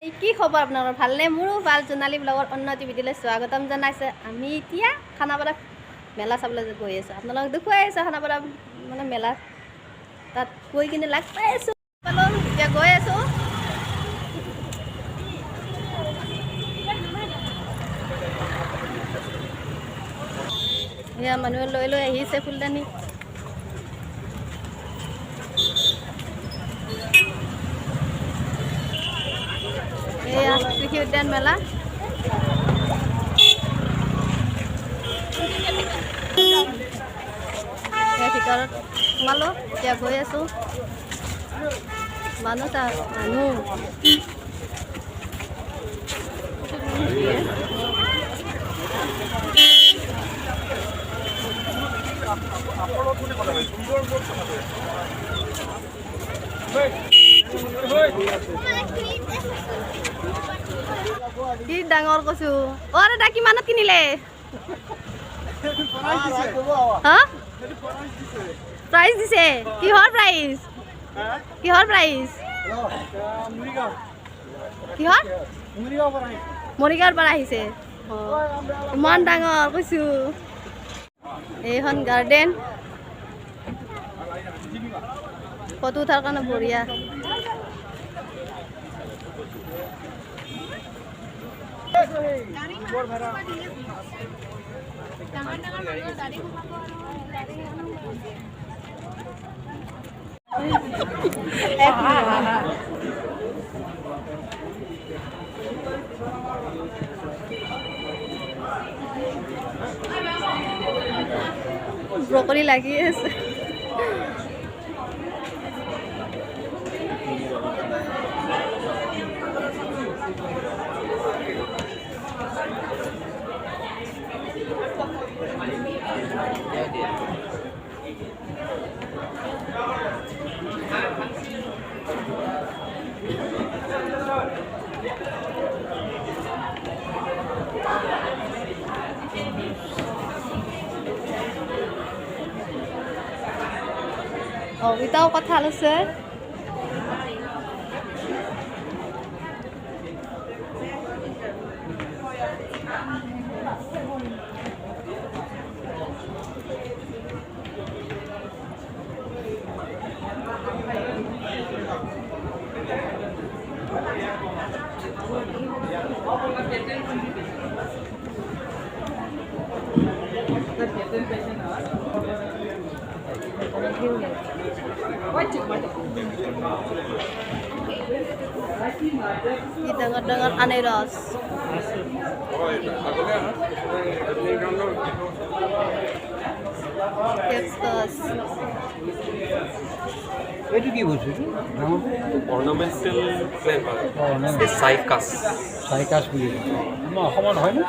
কি খবৰ আপোনালোকৰ ভালনে? মোৰো ভাল। জোনালী ব্লগৰ অন্য এটি ভিডিঅ'লৈ স্বাগতম জনাইছে। আমি এতিয়া খানাপাৰা মেলা চাবলৈ গৈ আছোঁ। আপোনালোকক দেখুৱাই আছোঁ খানাপাৰা মানে মেলা তাত গৈ কিনে লাগ পাই আছোঁ। এতিয়া গৈ আছোঁ। এয়া মানুহে লৈ লৈ আহিছে ফুলদানি। এয়া কৃষি উদ্যান মেলা। ভিতৰত সোমালোঁ, এতিয়া গৈ আছোঁ। মানুহ কি ডাঙৰ কৈছো। অ' দাদা কিমানত কিনিলে? হা? প্ৰাইজ দিছে? কিহৰ প্ৰাইজ? কিহৰ প্ৰাইজ? কিহৰ? মৰিগাঁৱৰ পৰা আহিছে। ইমান ডাঙৰ কৈছো। এইখন গাৰ্ডেন, ফটো উঠাৰ কাৰণে বঢ়িয়া। ব্ৰকলি লাগি আছে। এটাও কঁঠাল আছে। Dengar-dengar aneros. এটো কি বস্তু? অৰ্নামেণ্টেল প্লেণ্ট হয়। চাইকাছ বুলি আমাৰ অসমত হয় না?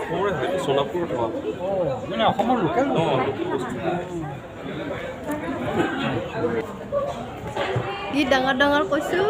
অসমৰে হয়, সোণাপুৰত হয়। মানে অসমৰ লোকেল কি ডাঙৰ ডাঙৰ কৈছো।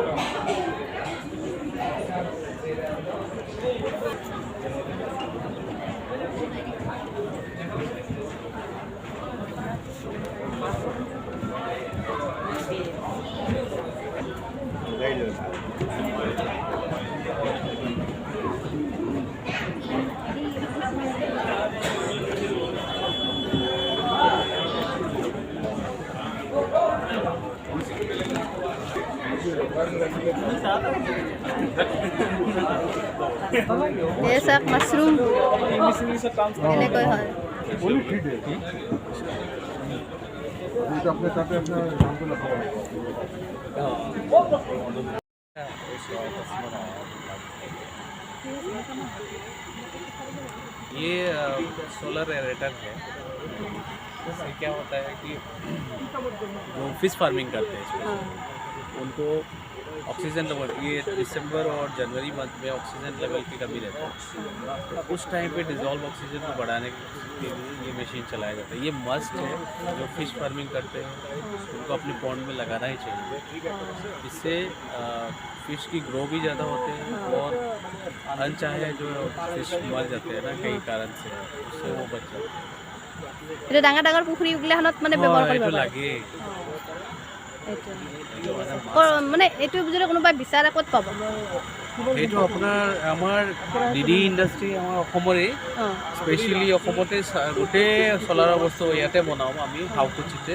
ये सब मशरूम এনেকৈ হয়। ये सोलर एरेटर है। इससे क्या होता है कि जो फिश फार्मिंग करते हैं इसमें उनको ऑक्सीजन लेवल, ये दिसंबर और जनवरी मंथ में ऑक्सीजन लेवल की कमी रहती है, तो उस टाइम पे डिज़ोल्व ऑक्सीजन को बढ़ाने के लिए ये मशीन चलाया जाता है। ये मस्ट है, जो फिश फार्मिंग करते हैं उनको अपने पॉन्ड में लगाना ही चाहिए। इससे फिश की ग्रो भी ज़्यादा होते हैं और अनचाहे जो फिश मर जाते हैं ना कई कारण से, उससे वो बच जाते हैं। এটা ডাঙৰ ডাঙৰ পুখুৰী গিলাখনত মানে ব্যৱহাৰ কৰিব লাগে। মানে এইটো যদি কোনোবাই বিচাৰে ক'ত পাব এইটো আপোনাৰ আমাৰ ডিডি ইণ্ডাষ্ট্ৰি আমাৰ অসমৰে অঁ স্পেচিয়েলি অসমতে গোটেই চ'লাৰৰ বস্তু ইয়াতে বনাওঁ আমি হাউকুচিতে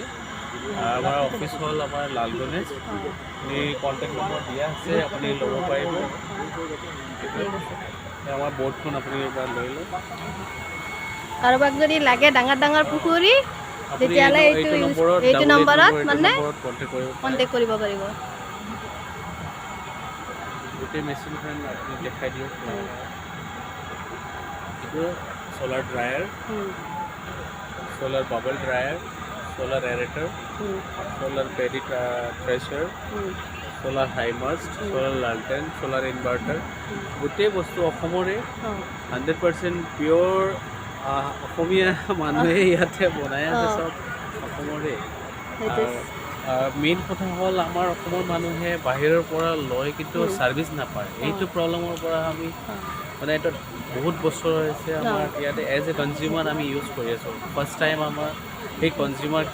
আমাৰ অফিচ হ'ল আমাৰ লাল গণেশ আপুনি কণ্টেক্ট নম্বৰ দিয়া আছে আপুনি ল'ব পাৰিব আমাৰ বৰ্ডখন আপুনি এবাৰ লৈ লওক কাৰোবাক যদি লাগে ডাঙৰ ডাঙৰ পুখুৰী তেতিয়াহ'লে এইটো নম্বৰত মানে কণ্টেক্ট কৰিব পাৰিব গোটেই মেচিনখন আপুনি দেখাই দিয়ক এইটো চ'লাৰ dryer solar bubble dryer, solar aerator, solar paddy thresher, solar high mast, solar lantern, solar inverter. গোটেই বস্তু অসমৰে 100% পিয়ৰ অসমীয়া মানুহে ইয়াতে বনাই আছে সব অসমৰে মেইন কথা হ'ল আমাৰ অসমৰ মানুহে বাহিৰৰ পৰা লয় কিন্তু ছাৰ্ভিচ নাপায় এইটো প্ৰব্লেমৰ পৰা আমি মানে এটা বহুত বছৰ হৈছে আমাৰ ইয়াতে এজ এ কনজিউমাৰ আমি ইউজ কৰি আছোঁ ফাৰ্ষ্ট টাইম আমাৰ সেই কনজিউমাৰ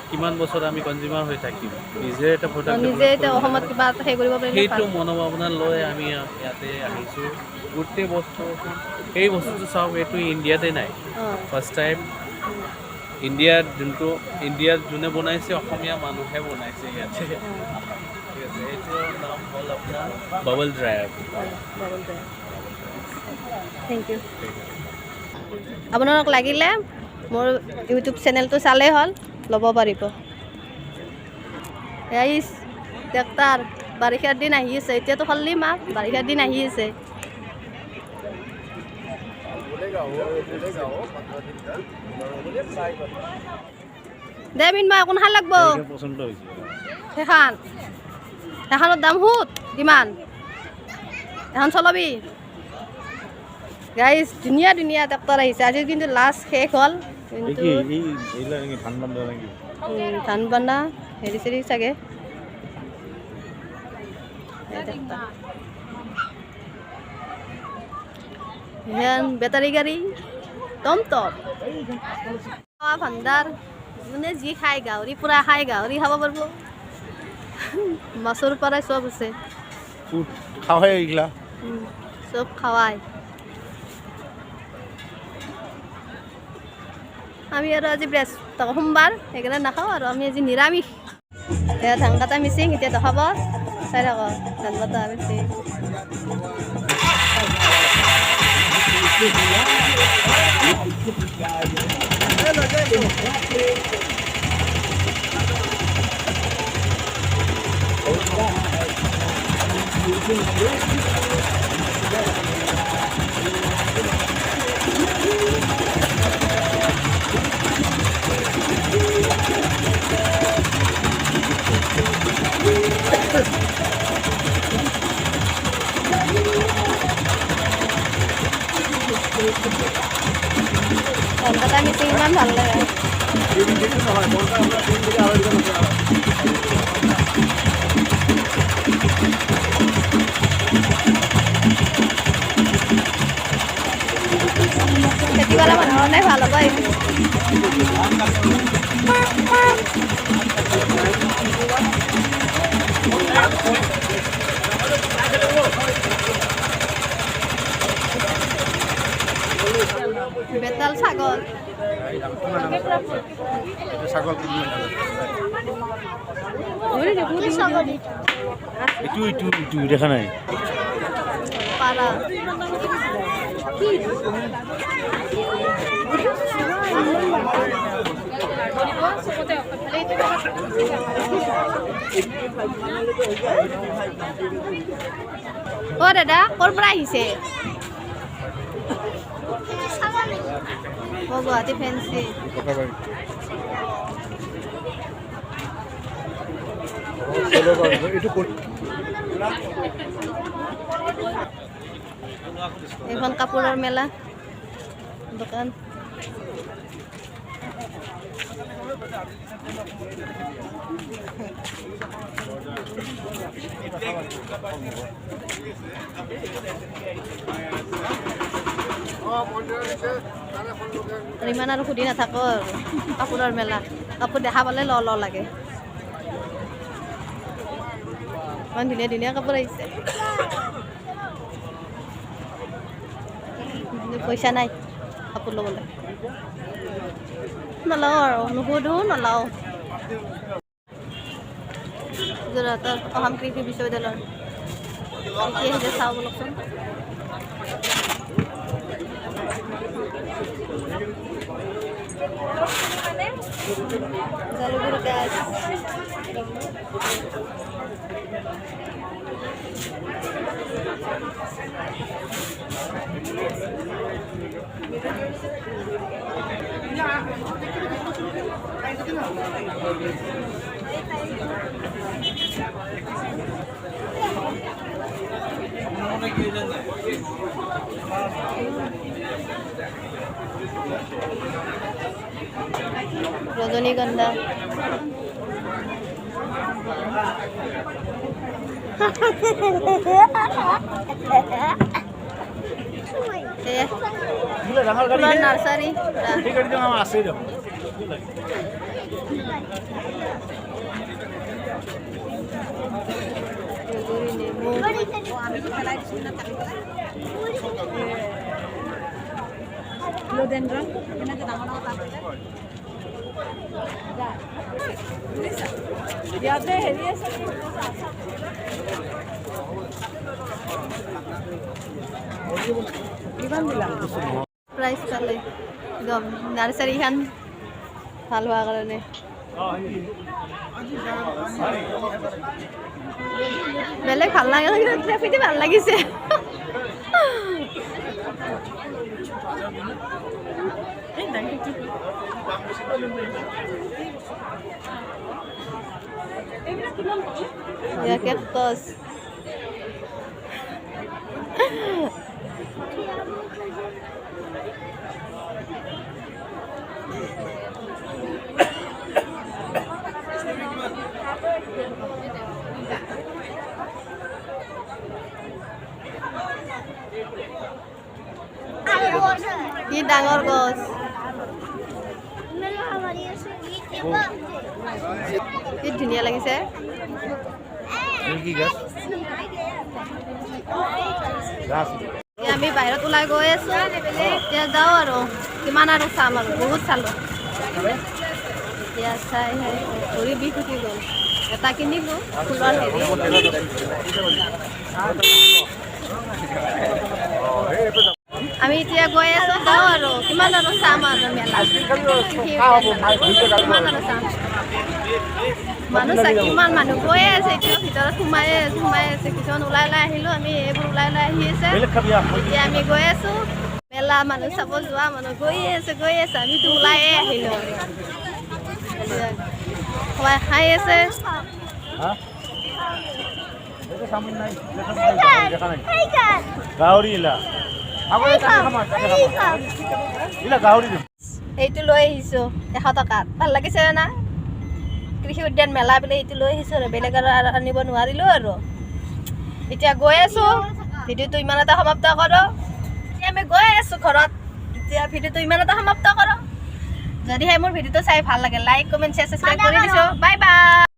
কিমান বছৰ আমি কনজিউমাৰ হৈ থাকিম নিজে এটা প্ৰডাক্ট সেইটো মনোভাৱনা লৈ আমি ইয়াতে আহিছোঁ গোটেই বস্তু সেই বস্তুটো চাওক এইটো ইণ্ডিয়াতে নাই ফাৰ্ষ্ট টাইম ইণ্ডিয়াত যোনে বনাইছে অসমীয়া মানুহে বনাইছে ইয়াতে ঠিক আছে এইটোৰ নাম হ'ল আপোনাৰ বাবল ড্ৰায়াৰ থেংক ইউ আপোনালোক লাগিলে মোৰ ইউটিউব চেনেলটো চালেই হ'ল ল'ব পাৰিব এই ট্ৰেক্টৰ বাৰিষাৰ দিন আহি আছে এতিয়াতো খালি মাহ বাৰিষাৰ দিন আহি আছে দে মিনমা কোনখান লাগব সেইখানৰ দাম সুত কিমান এখন চলাবি গাইজ ধুনীয়া ধুনীয়া ট্ৰেক্টৰ আহিছে আজি কিন্তু লাষ্ট শেষ হ'ল কিন্তু ধান বান্ধা হেৰি চেৰি চাগে বেটাৰী গাড়ী টমটম ভাণ্ডাৰ যোনে যি খায় গাহৰি পূৰা খায় গাহৰি খাব পাৰিব মাছৰ পৰাই চব আছে চব খাৱাই আমি আৰু আজি সোমবাৰ সেইকাৰণে নাখাওঁ আৰু আমি আজি নিৰামিষ এয়া ধান কটা মিচিং এতিয়া দেখাব চাই থাক ধান কটা মিচিং ধান কটা মিচিং ইমান ভাল লাগে খেতি কৰা মানুহৰ কাৰণে ভাল হ'ব এইটো বেতাল ছাগল এইটো দেখা নাই পাৰা অ দাদা ক'ৰ পৰা আহিছে গুৱাহাটী ফেঞ্চি এইখন কাপোৰৰ মেলা দোকান ইমান আৰু সুধি নাথাকো আৰু কাপোৰৰ মেলা কাপোৰ দেখা পালে ল লাগে ইমান ধুনীয়া ধুনীয়া কাপোৰ আহিছে পইচা নাই কাপোৰ ল'বলৈ নলওঁ আৰু নুসুধো নলওঁ যোৰহাটৰ অসম কৃষি বিশ্ববিদ্যালয়ৰ কি আহিছে চাওঁ বলকচোন জালুগুৰি গাছ ৰজনীগন্ধা নাৰ্সাৰি Philodendron, এনেকে ডাঙৰ ডাঙৰ পাত ইয়াতে হেৰি আছে কিমান দিলা প্ৰাইস পালে একদম নাৰ্সাৰিখান ভাল হোৱাৰ কাৰণে বেলেগ ভাল লাগে ট্ৰেফিকটো ভাল লাগিছে Ya cactus. Ini ডাঙৰ গছ কি ধুনীয়া লাগিছে আমি বাহিৰত ওলাই গৈ আছো এতিয়া যাওঁ আৰু কিমান আৰু চাম আৰু বহুত চালোঁ এতিয়া চাই ভৰি বিষ উঠি গ'ল এটা কিনিলোঁ ফুলৰ হেৰি আমি এতিয়া গৈ আছো যাওঁ আৰু কিমান আৰু চাম আৰু মেলা কিমান আৰু চাম মানুহ চাই কিমান মানুহ গৈয়ে আছে এতিয়া ভিতৰত সোমাই আছে কিছুমান ওলাই আহিলোঁ আমি এইবোৰ ওলাই আহি আছে এতিয়া আমি গৈ আছোঁ মেলা মানুহ চাব যোৱা মানুহ গৈয়ে আছে আমিতো ওলায়ে আহিলোঁ সবাই খাই আছে এইটো লৈ আহিছোঁ 100 টকাত ভাল লাগিছে না কৃষি উদ্যান মেলা বোলে এইটো লৈ আহিছোঁ আৰু বেলেগ আৰু আনিব নোৱাৰিলোঁ আৰু এতিয়া গৈ আছোঁ ভিডিঅ'টো ইমানতে সমাপ্ত কৰোঁ আমি গৈ আছোঁ ঘৰত এতিয়া ভিডিঅ'টো ইমানতে সমাপ্ত কৰোঁ যদিহে মোৰ ভিডিঅ'টো চাই ভাল লাগে লাইক কমেণ্ট শ্বেয়াৰ ছাবস্ক্ৰাইব কৰি দিছোঁ বাই বাই